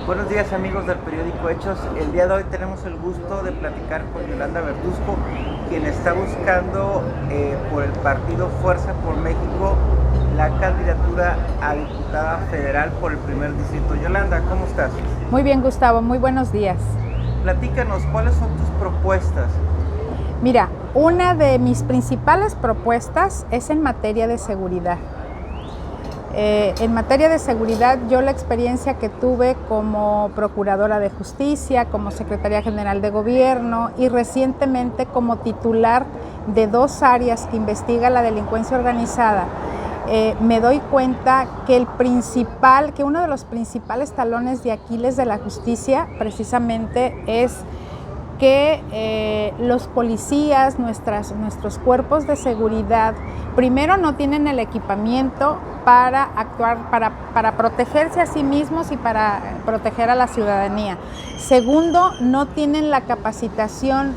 Buenos días amigos del periódico Hechos. El día de hoy tenemos el gusto de platicar con Yolanda Verduzco, quien está buscando por el partido Fuerza por México la candidatura a diputada federal por el primer distrito. Yolanda, ¿cómo estás? Muy bien, Gustavo, muy buenos días. Platícanos, ¿cuáles son tus propuestas? Mira, una de mis principales propuestas es en materia de seguridad. En materia de seguridad, yo la experiencia que tuve como Procuradora de Justicia, como Secretaría General de Gobierno y recientemente como titular de dos áreas que investiga la delincuencia organizada, me doy cuenta que uno de los principales talones de Aquiles de la justicia precisamente es que los policías, nuestros cuerpos de seguridad, primero no tienen el equipamiento para actuar, para protegerse a sí mismos y para proteger a la ciudadanía. Segundo, no tienen la capacitación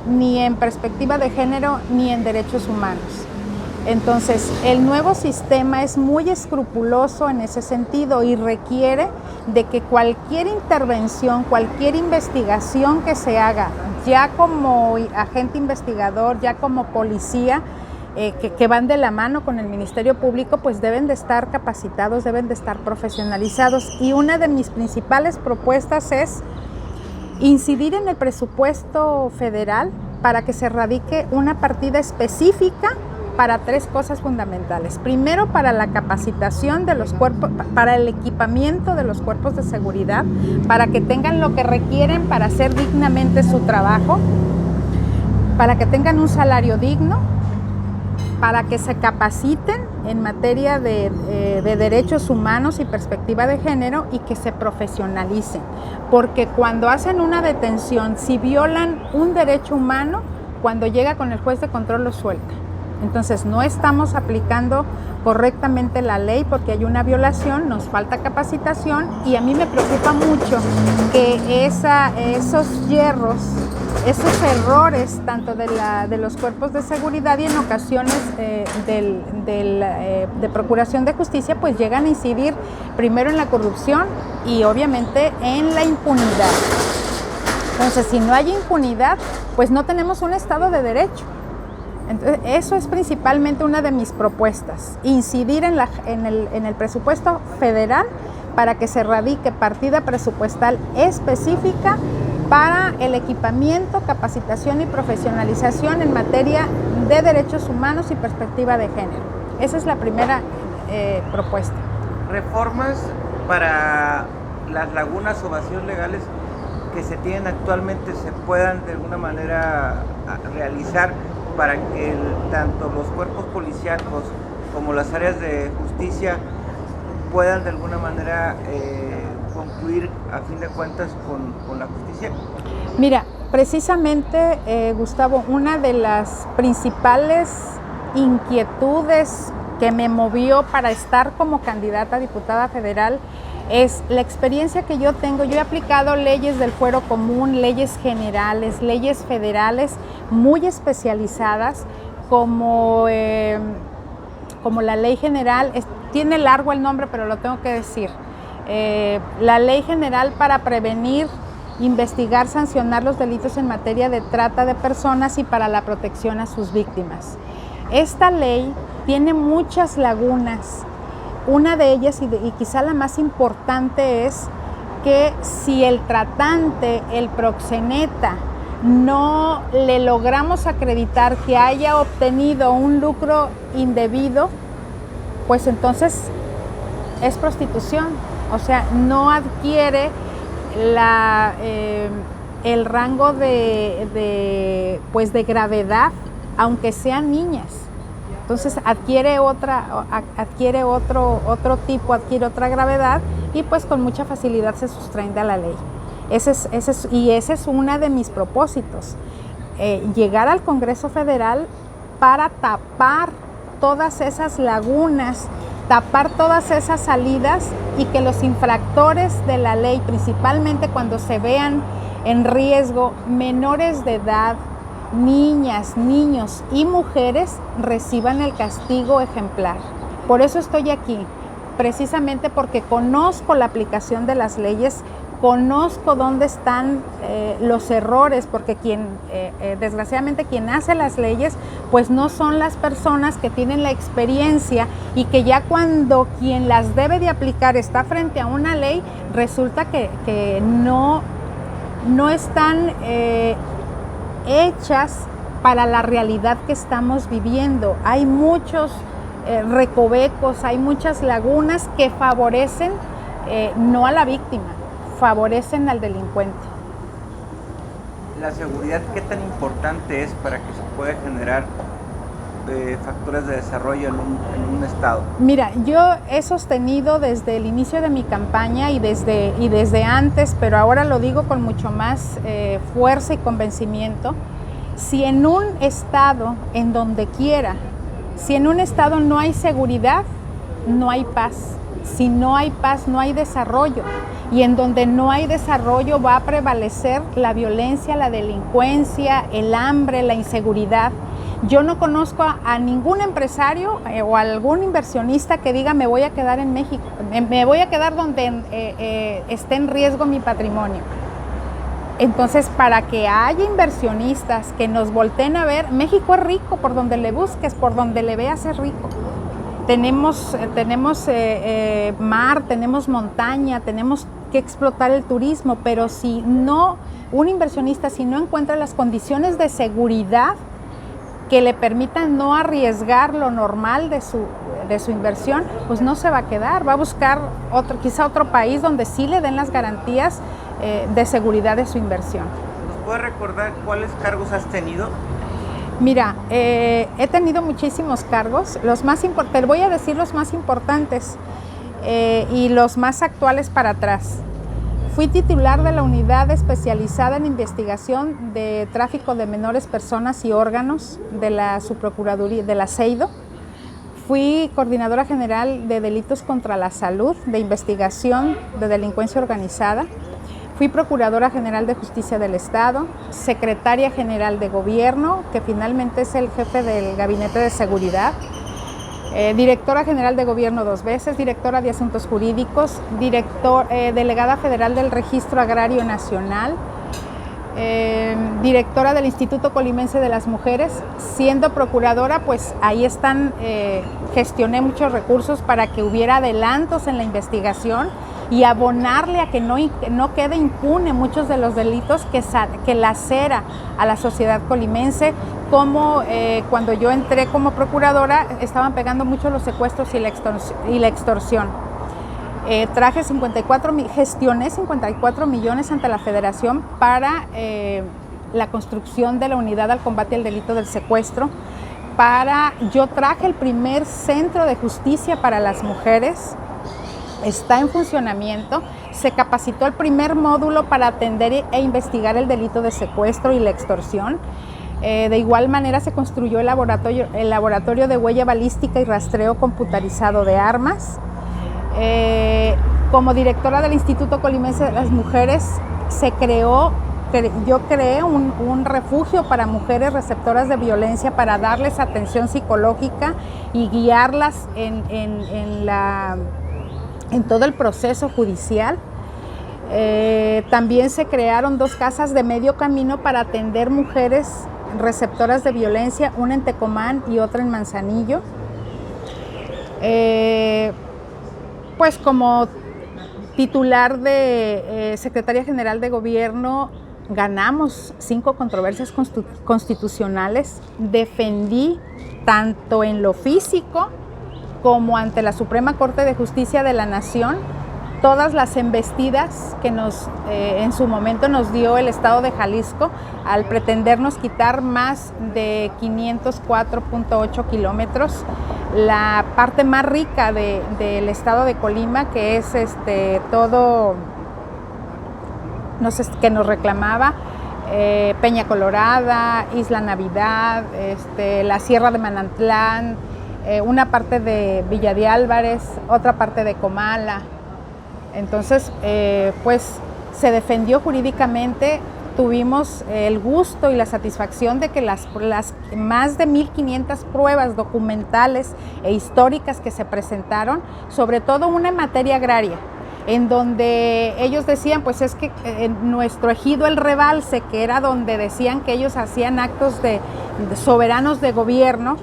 ni en perspectiva de género ni en derechos humanos. Entonces, el nuevo sistema es muy escrupuloso en ese sentido y requiere de que cualquier intervención, cualquier investigación que se haga, ya como agente investigador, ya como policía, que van de la mano con el Ministerio Público, pues deben de estar capacitados, deben de estar profesionalizados. Y una de mis principales propuestas es incidir en el presupuesto federal para que se radique una partida específica para tres cosas fundamentales. Primero, para la capacitación de los cuerpos, para el equipamiento de los cuerpos de seguridad, para que tengan lo que requieren para hacer dignamente su trabajo, para que tengan un salario digno, para que se capaciten en materia de derechos humanos y perspectiva de género y que se profesionalicen. Porque cuando hacen una detención, si violan un derecho humano, cuando llega con el juez de control lo suelta. Entonces no estamos aplicando correctamente la ley porque hay una violación, nos falta capacitación y a mí me preocupa mucho que esos hierros, esos errores tanto de los cuerpos de seguridad y en ocasiones de procuración de justicia pues llegan a incidir primero en la corrupción y obviamente en la impunidad. Entonces si no hay impunidad pues no tenemos un Estado de Derecho. Entonces, eso es principalmente una de mis propuestas, incidir en el presupuesto federal para que se radique partida presupuestal específica para el equipamiento, capacitación y profesionalización en materia de derechos humanos y perspectiva de género. Esa es la primera propuesta. Reformas para las lagunas o vacíos legales que se tienen actualmente se puedan de alguna manera realizar para que tanto los cuerpos policíacos como las áreas de justicia puedan de alguna manera concluir a fin de cuentas con la justicia. Mira, precisamente, Gustavo, una de las principales inquietudes que me movió para estar como candidata a diputada federal es la experiencia que yo tengo. Yo he aplicado leyes del fuero común, leyes generales, leyes federales muy especializadas como la ley general, tiene largo el nombre pero lo tengo que decir, la ley general para prevenir, investigar, sancionar los delitos en materia de trata de personas y para la protección a sus víctimas. Esta ley tiene muchas lagunas. Una de ellas, y quizá la más importante, es que si el tratante, el proxeneta, no le logramos acreditar que haya obtenido un lucro indebido, pues entonces es prostitución. O sea, no adquiere el rango de gravedad, aunque sean niñas. Entonces adquiere otra gravedad y pues con mucha facilidad se sustraen de la ley. Ese es uno de mis propósitos, llegar al Congreso Federal para tapar todas esas lagunas, tapar todas esas salidas y que los infractores de la ley, principalmente cuando se vean en riesgo menores de edad, niñas, niños y mujeres, reciban el castigo ejemplar. Por eso estoy aquí, precisamente porque conozco la aplicación de las leyes, conozco dónde están los errores, porque desgraciadamente quien hace las leyes pues no son las personas que tienen la experiencia, y que ya cuando quien las debe de aplicar está frente a una ley, resulta que no están hechas para la realidad que estamos viviendo. Hay muchos recovecos, hay muchas lagunas que favorecen no a la víctima, favorecen al delincuente. La seguridad, ¿qué tan importante es para que se pueda generar factores de desarrollo en un estado? Mira, yo he sostenido desde el inicio de mi campaña y desde antes, pero ahora lo digo con mucho más fuerza y convencimiento: si en un estado, en donde quiera, si en un estado no hay seguridad, no hay paz. Si no hay paz, no hay desarrollo. Y en donde no hay desarrollo va a prevalecer la violencia, la delincuencia, el hambre, la inseguridad. Yo no conozco a ningún empresario o algún inversionista que diga: me voy a quedar en México, me voy a quedar donde esté en riesgo mi patrimonio. Entonces, para que haya inversionistas que nos volteen a ver, México es rico, por donde le busques, por donde le veas es rico. Tenemos mar, tenemos montaña, tenemos que explotar el turismo, pero si no, un inversionista, si no encuentra las condiciones de seguridad que le permitan no arriesgar lo normal de su inversión, pues no se va a quedar, va a buscar quizá otro país donde sí le den las garantías de seguridad de su inversión. ¿Nos puedes recordar cuáles cargos has tenido? Mira, he tenido muchísimos cargos. Te voy a decir los más importantes y los más actuales para atrás. Fui titular de la unidad especializada en investigación de tráfico de menores, personas y órganos de la Subprocuraduría de la CEIDO. Fui coordinadora general de delitos contra la salud, de investigación de delincuencia organizada. Fui Procuradora General de Justicia del Estado, Secretaria General de Gobierno, que finalmente es el jefe del Gabinete de Seguridad, Directora General de Gobierno 2 veces, Directora de Asuntos Jurídicos, Delegada Federal del Registro Agrario Nacional, Directora del Instituto Colimense de las Mujeres. Siendo Procuradora, pues ahí gestioné muchos recursos para que hubiera adelantos en la investigación y abonarle a que no quede impune muchos de los delitos que lacera a la sociedad colimense, como cuando yo entré como procuradora estaban pegando mucho los secuestros y la extorsión. Gestioné 54 millones ante la Federación para la construcción de la unidad al combate al delito del secuestro. Yo traje el primer centro de justicia para las mujeres. Está en funcionamiento. Se capacitó el primer módulo para atender e investigar el delito de secuestro y la extorsión. De igual manera se construyó el laboratorio de huella balística y rastreo computarizado de armas. Como directora del Instituto Colimense de las Mujeres, yo creé un refugio para mujeres receptoras de violencia para darles atención psicológica y guiarlas en todo el proceso judicial. También se crearon 2 casas de medio camino para atender mujeres receptoras de violencia, una en Tecomán y otra en Manzanillo. Pues como titular de Secretaría General de Gobierno ganamos 5 controversias constitucionales, defendí tanto en lo físico como ante la Suprema Corte de Justicia de la Nación todas las embestidas que en su momento nos dio el Estado de Jalisco al pretendernos quitar más de 504.8 kilómetros, la parte más rica del estado de Colima, que es todo que nos reclamaba Peña Colorada, Isla Navidad, la Sierra de Manantlán, una parte de Villa de Álvarez, otra parte de Comala. Entonces, pues se defendió jurídicamente tuvimos el gusto y la satisfacción de que las más de 1,500 pruebas documentales e históricas que se presentaron, sobre todo una en materia agraria, en donde ellos decían, pues es que en nuestro ejido El Rebalse, que era donde decían que ellos hacían actos de soberanos de gobierno,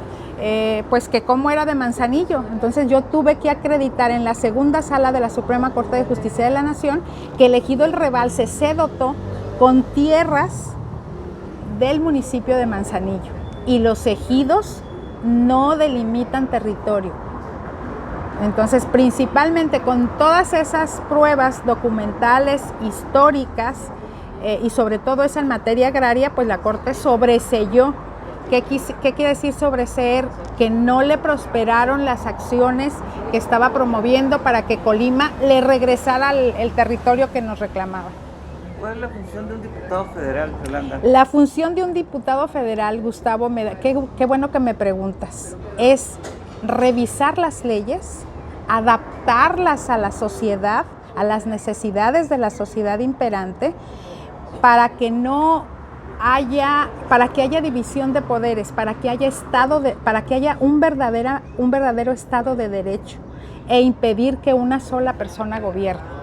pues que cómo era de Manzanillo. Entonces yo tuve que acreditar en la segunda sala de la Suprema Corte de Justicia de la Nación que el ejido El Rebalse se dotó con tierras del municipio de Manzanillo, y los ejidos no delimitan territorio. Entonces, principalmente con todas esas pruebas documentales, históricas, y sobre todo esa en materia agraria, pues la Corte sobreseyó. ¿Qué quiere decir sobreseer? Que no le prosperaron las acciones que estaba promoviendo para que Colima le regresara el territorio que nos reclamaba. ¿Cuál es la función de un diputado federal, Yolanda? La función de un diputado federal, Gustavo, qué bueno que me preguntas, es revisar las leyes, adaptarlas a la sociedad, a las necesidades de la sociedad imperante, para que haya división de poderes, para que haya un verdadero Estado de Derecho, e impedir que una sola persona gobierne.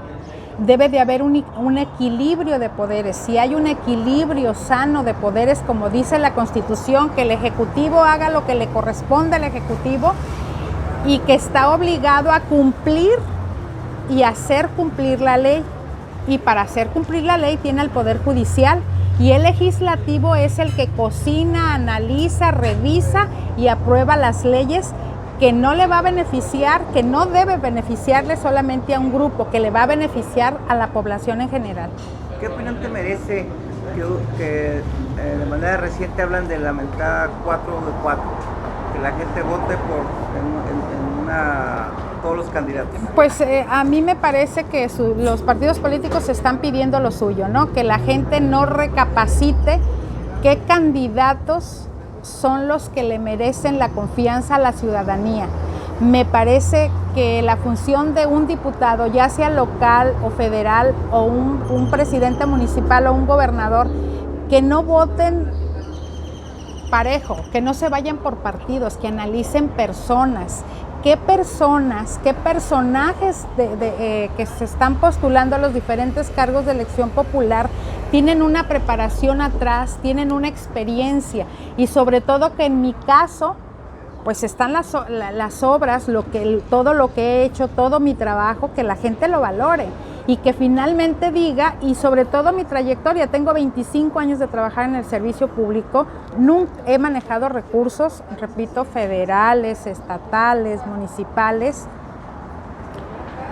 Debe de haber un equilibrio de poderes. Si hay un equilibrio sano de poderes, como dice la Constitución, que el Ejecutivo haga lo que le corresponde al Ejecutivo y que está obligado a cumplir y hacer cumplir la ley. Y para hacer cumplir la ley tiene el Poder Judicial, y el Legislativo es el que cocina, analiza, revisa y aprueba las leyes que no le va a beneficiar, que no debe beneficiarle solamente a un grupo, que le va a beneficiar a la población en general. ¿Qué opinión te merece que de manera reciente hablan de la mentada 4 de 4? Que la gente vote todos los candidatos. Pues a mí me parece que los partidos políticos están pidiendo lo suyo, ¿no? Que la gente no recapacite qué candidatos son los que le merecen la confianza a la ciudadanía. Me parece que la función de un diputado, ya sea local o federal, o un presidente municipal o un gobernador, que no voten parejo, que no se vayan por partidos, que analicen personas, qué personajes que se están postulando a los diferentes cargos de elección popular tienen una preparación atrás, tienen una experiencia, y sobre todo que en mi caso pues están las obras, todo lo que he hecho, todo mi trabajo, que la gente lo valore y que finalmente diga, y sobre todo mi trayectoria. Tengo 25 años de trabajar en el servicio público, nunca he manejado recursos, repito, federales, estatales, municipales.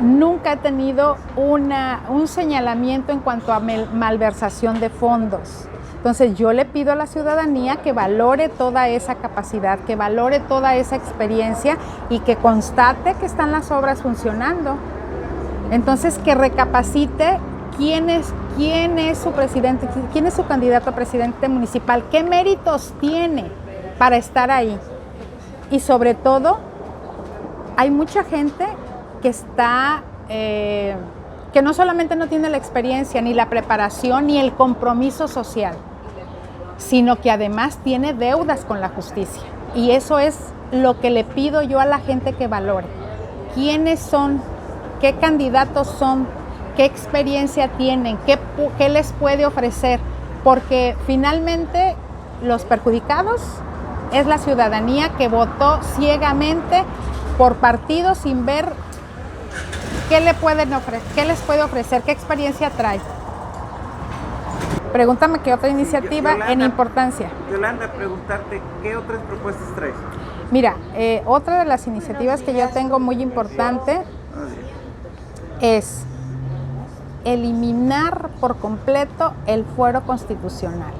Nunca he tenido un señalamiento en cuanto a malversación de fondos. Entonces yo le pido a la ciudadanía que valore toda esa capacidad, que valore toda esa experiencia y que constate que están las obras funcionando. Entonces que recapacite quién es su presidente, quién es su candidato a presidente municipal, qué méritos tiene para estar ahí. Y sobre todo, hay mucha gente que está, que no solamente no tiene la experiencia, ni la preparación, ni el compromiso social, sino que además tiene deudas con la justicia. Y eso es lo que le pido yo a la gente que valore. ¿Quiénes son? ¿Qué candidatos son? ¿Qué experiencia tienen? ¿Qué les puede ofrecer? Porque finalmente los perjudicados es la ciudadanía que votó ciegamente por partidos sin ver qué les puede ofrecer, qué experiencia trae. Pregúntame qué otra iniciativa Yolanda, en importancia. Yolanda, preguntarte, ¿qué otras propuestas traes? Mira, otra de las iniciativas que yo tengo muy importante es eliminar por completo el fuero constitucional.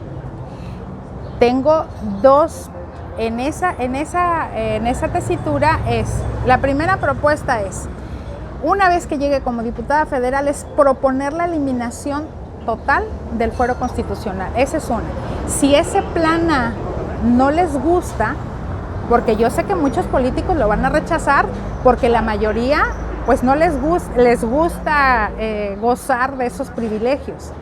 Tengo dos, en esa tesitura la primera propuesta es, una vez que llegue como diputada federal, es proponer la eliminación total del fuero constitucional. Esa es una. Si ese plan A no les gusta, porque yo sé que muchos políticos lo van a rechazar, porque la mayoría pues no les gusta gozar de esos privilegios.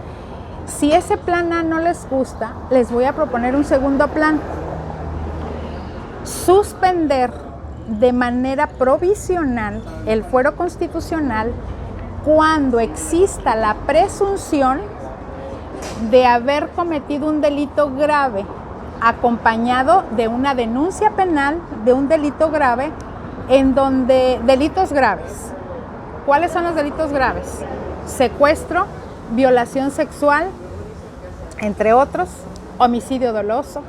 Si ese plan A no les gusta, les voy a proponer un segundo plan. Suspender de manera provisional el fuero constitucional cuando exista la presunción de haber cometido un delito grave, acompañado de una denuncia penal de un delito grave, en donde delitos graves. ¿Cuáles son los delitos graves? Secuestro, violación sexual, entre otros, homicidio doloso,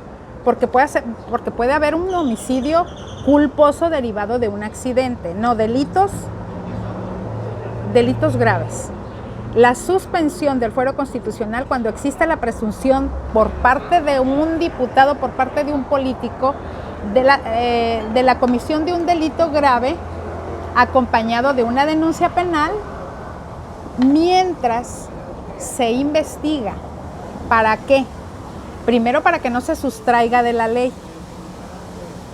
porque puede haber un homicidio culposo derivado de un accidente, no delitos graves. La suspensión del fuero constitucional cuando existe la presunción por parte de un diputado, por parte de un político, de la comisión de un delito grave acompañado de una denuncia penal, mientras se investiga. ¿Para qué? Primero, para que no se sustraiga de la ley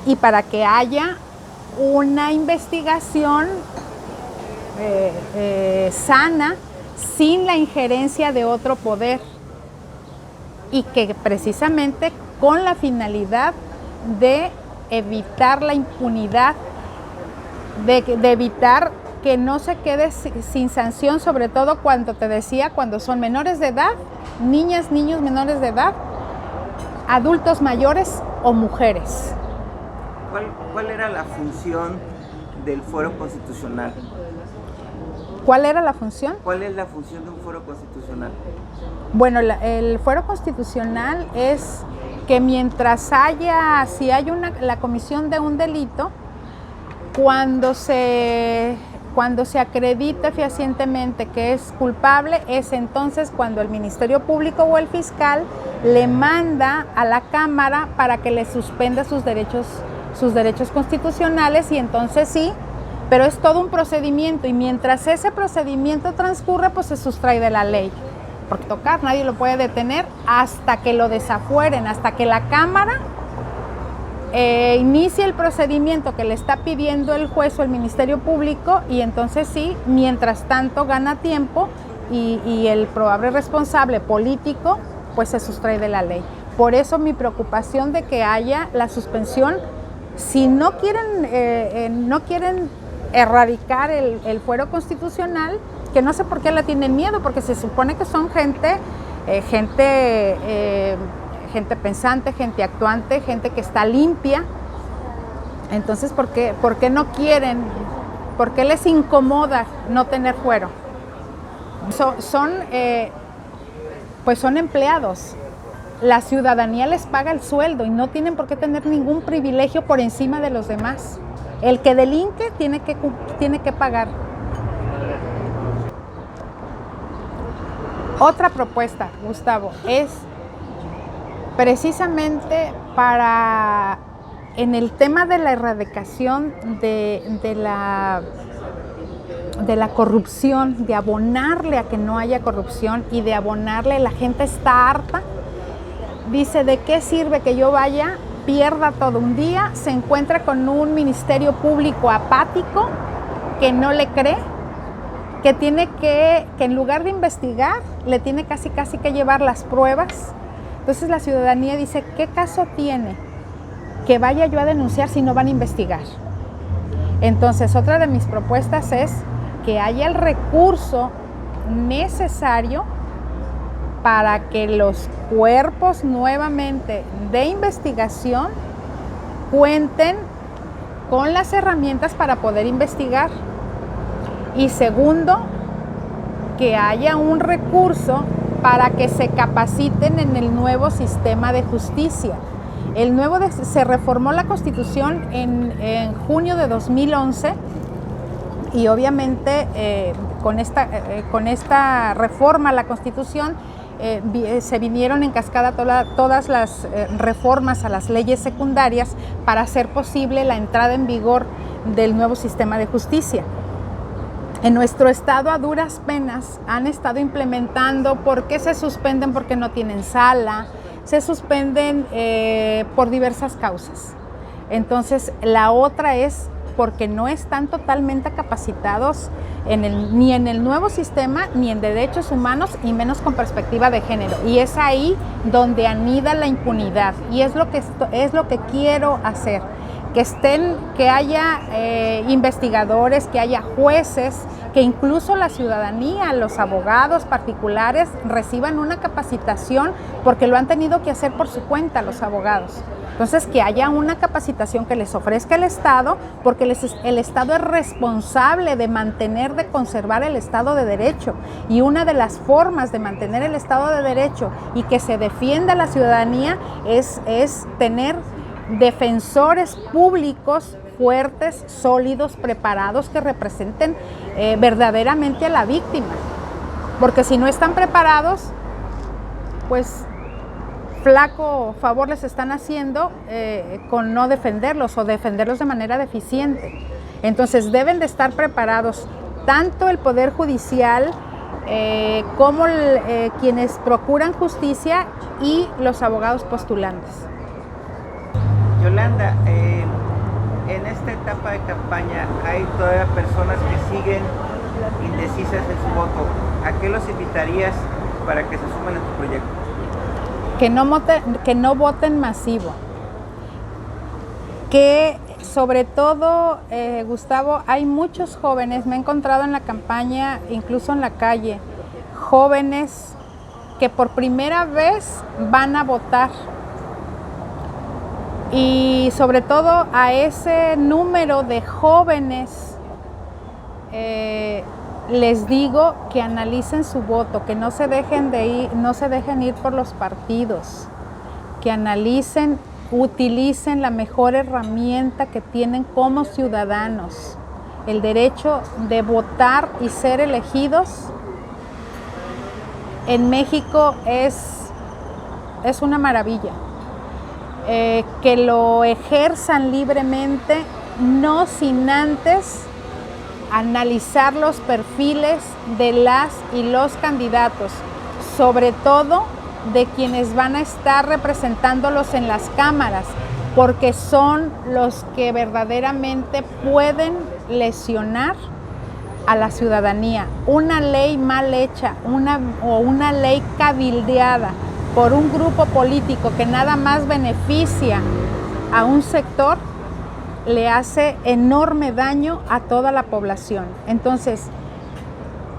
y para que haya una investigación sana, sin la injerencia de otro poder, y que precisamente con la finalidad de evitar la impunidad, de evitar que no se quede sin sanción, sobre todo cuando son menores de edad, niñas, niños menores de edad, adultos mayores o mujeres. ¿Cuál era la función del fuero constitucional? ¿Cuál era la función? ¿Cuál es la función de un fuero constitucional? Bueno, el fuero constitucional es que mientras si hay la comisión de un delito, cuando se acredite fehacientemente que es culpable, es entonces cuando el Ministerio Público o el fiscal le manda a la Cámara para que le suspenda sus derechos constitucionales, y entonces sí, pero es todo un procedimiento, y mientras ese procedimiento transcurre, pues se sustrae de la ley, porque nadie lo puede detener hasta que lo desafueren, hasta que la Cámara inicie el procedimiento que le está pidiendo el juez o el Ministerio Público, y entonces sí, mientras tanto gana tiempo y el probable responsable político pues se sustrae de la ley. Por eso mi preocupación de que haya la suspensión. Si no quieren erradicar el fuero constitucional, que no sé por qué le tienen miedo, porque se supone que son gente pensante, gente actuante, gente que está limpia. Entonces, ¿por qué no quieren? ¿Por qué les incomoda no tener fuero? Son empleados. La ciudadanía les paga el sueldo y no tienen por qué tener ningún privilegio por encima de los demás. El que delinque tiene que pagar. Otra propuesta, Gustavo, es precisamente en el tema de la erradicación de la corrupción, de abonarle a que no haya corrupción y de abonarle, la gente está harta. Dice, ¿de qué sirve que yo vaya, pierda todo un día, se encuentra con un ministerio público apático que no le cree, que en lugar de investigar, le tiene casi que llevar las pruebas? Entonces la ciudadanía dice, ¿qué caso tiene que vaya yo a denunciar si no van a investigar? Entonces, otra de mis propuestas es que haya el recurso necesario para que los cuerpos nuevamente de investigación cuenten con las herramientas para poder investigar. Y segundo, que haya un recurso para que se capaciten en el nuevo sistema de justicia. Se reformó la Constitución en junio de 2011 y obviamente con esta reforma a la Constitución se vinieron en cascada todas las reformas a las leyes secundarias para hacer posible la entrada en vigor del nuevo sistema de justicia. En nuestro estado, a duras penas, han estado implementando. ¿Por qué se suspenden? Porque no tienen sala, se suspenden por diversas causas. Entonces, la otra es porque no están totalmente capacitados ni en el nuevo sistema, ni en derechos humanos, y menos con perspectiva de género. Y es ahí donde anida la impunidad, y es lo que quiero hacer. Que haya investigadores, que haya jueces, que incluso la ciudadanía, los abogados particulares reciban una capacitación, porque lo han tenido que hacer por su cuenta los abogados. Entonces, que haya una capacitación que les ofrezca el Estado, porque el Estado es responsable de mantener, de conservar el Estado de Derecho. Y una de las formas de mantener el Estado de Derecho y que se defienda a la ciudadanía es tener defensores públicos fuertes, sólidos, preparados, que representen verdaderamente a la víctima. Porque si no están preparados, pues flaco favor les están haciendo con no defenderlos, o defenderlos de manera deficiente. Entonces deben de estar preparados tanto el Poder Judicial como quienes procuran justicia y los abogados postulantes. Yolanda, en esta etapa de campaña hay todavía personas que siguen indecisas en su voto. ¿A qué los invitarías para que se sumen a tu proyecto? Que no voten masivo. Que sobre todo, Gustavo, hay muchos jóvenes, me he encontrado en la campaña, incluso en la calle, jóvenes que por primera vez van a votar. Y sobre todo a ese número de jóvenes les digo que analicen su voto, que no se dejen ir por los partidos, que analicen, utilicen la mejor herramienta que tienen como ciudadanos, el derecho de votar y ser elegidos. En México es una maravilla. Que lo ejerzan libremente, no sin antes analizar los perfiles de las y los candidatos, sobre todo de quienes van a estar representándolos en las cámaras, porque son los que verdaderamente pueden lesionar a la ciudadanía. Una ley mal hecha, una ley cabildeada por un grupo político que nada más beneficia a un sector, le hace enorme daño a toda la población. Entonces,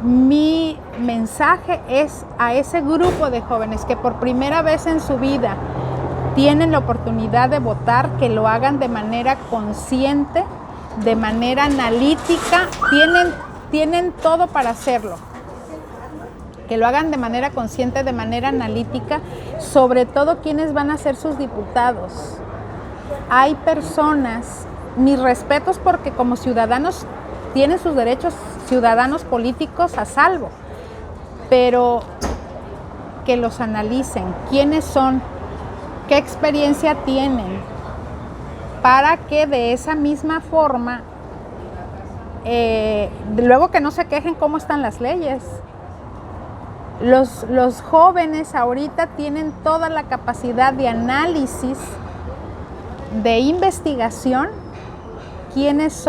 mi mensaje es a ese grupo de jóvenes que por primera vez en su vida tienen la oportunidad de votar, que lo hagan de manera consciente, de manera analítica, tienen todo para hacerlo. Que lo hagan de manera consciente, de manera analítica, sobre todo quienes van a ser sus diputados. Hay personas, mis respetos, porque como ciudadanos tienen sus derechos ciudadanos políticos a salvo, pero que los analicen, quiénes son, qué experiencia tienen, para que de esa misma forma, luego que no se quejen cómo están las leyes. Los jóvenes ahorita tienen toda la capacidad de análisis, de investigación, quiénes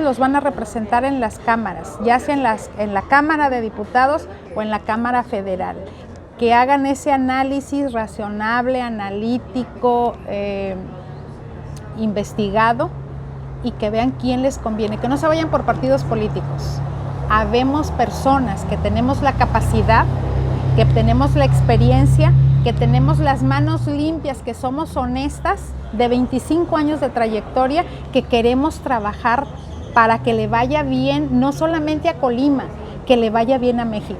los van a representar en las cámaras, ya sea en la Cámara de Diputados o en la Cámara Federal. Que hagan ese análisis razonable, analítico, investigado, y que vean quién les conviene, que no se vayan por partidos políticos. Habemos personas que tenemos la capacidad, que tenemos la experiencia, que tenemos las manos limpias, que somos honestas, de 25 años de trayectoria, que queremos trabajar para que le vaya bien, no solamente a Colima, que le vaya bien a México.